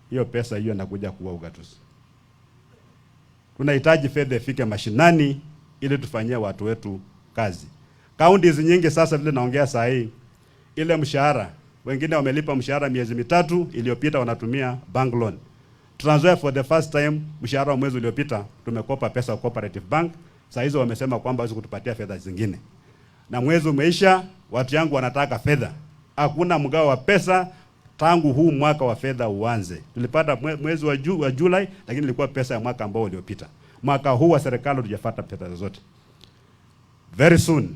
hiyo pesa hiyo inakuja kuwa ugatuzi. Tunahitaji fedha ifike mashinani ili tufanyie watu wetu kazi. Counties nyingi sasa vile naongea saa hii, ile mshahara, wengine wamelipa mshahara miezi mitatu iliyopita wanatumia bank loan. Trans Nzoia for the first time mshahara wa mwezi uliopita tumekopa pesa kwa Cooperative Bank. Saa hizo wamesema kwamba hawezi kutupatia fedha zingine. Na mwezi umeisha, watu yangu wanataka fedha. Hakuna mgao wa pesa tangu huu mwaka wa fedha uanze. Tulipata mwezi wa Julai, lakini ilikuwa pesa ya mwaka ambao uliopita. Mwaka huu wa serikali tujafuata pesa zote. Very soon,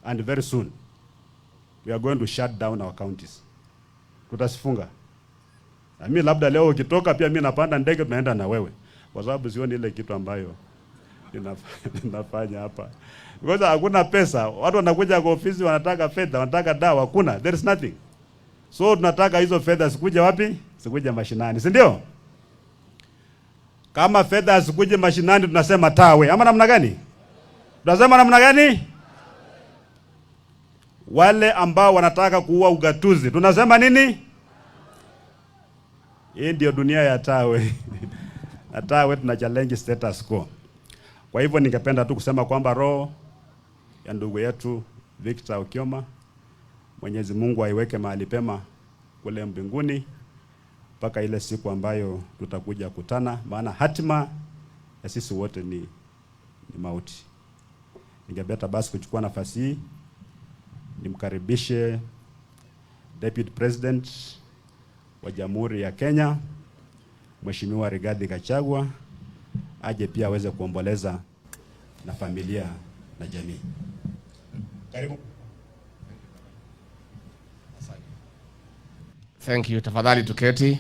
and very soon, we are going to shut down our counties. Tutasifunga. Na mimi labda leo ukitoka pia mimi napanda ndege tunaenda na wewe. Kwa sababu sioni ile kitu ambayo ninafanya hapa. Because hakuna pesa. Watu wanakuja kwa ofisi wanataka fedha, wanataka dawa, hakuna. There is nothing. So tunataka hizo fedha sikuje wapi? Sikuje mashinani, si ndio? Kama fedha sikuje mashinani tunasema tawe. Ama namna gani? Tunasema namna gani? Wale ambao wanataka kuua ugatuzi, tunasema nini? Hii ndio dunia ya tawe. Na tawe tuna challenge status quo. Kwa hivyo ningependa tu kusema kwamba roho ya ndugu yetu Victor Okioma, Mwenyezi Mungu aiweke mahali pema kule mbinguni mpaka ile siku ambayo tutakuja kutana, maana hatima ya sisi wote ni mauti. Ningependa basi kuchukua nafasi hii nimkaribishe Deputy President wa Jamhuri ya Kenya, Mheshimiwa Rigathi Gachagua, aje pia aweze kuomboleza na familia na jamii. Karibu. Thank you. Tafadhali tuketi.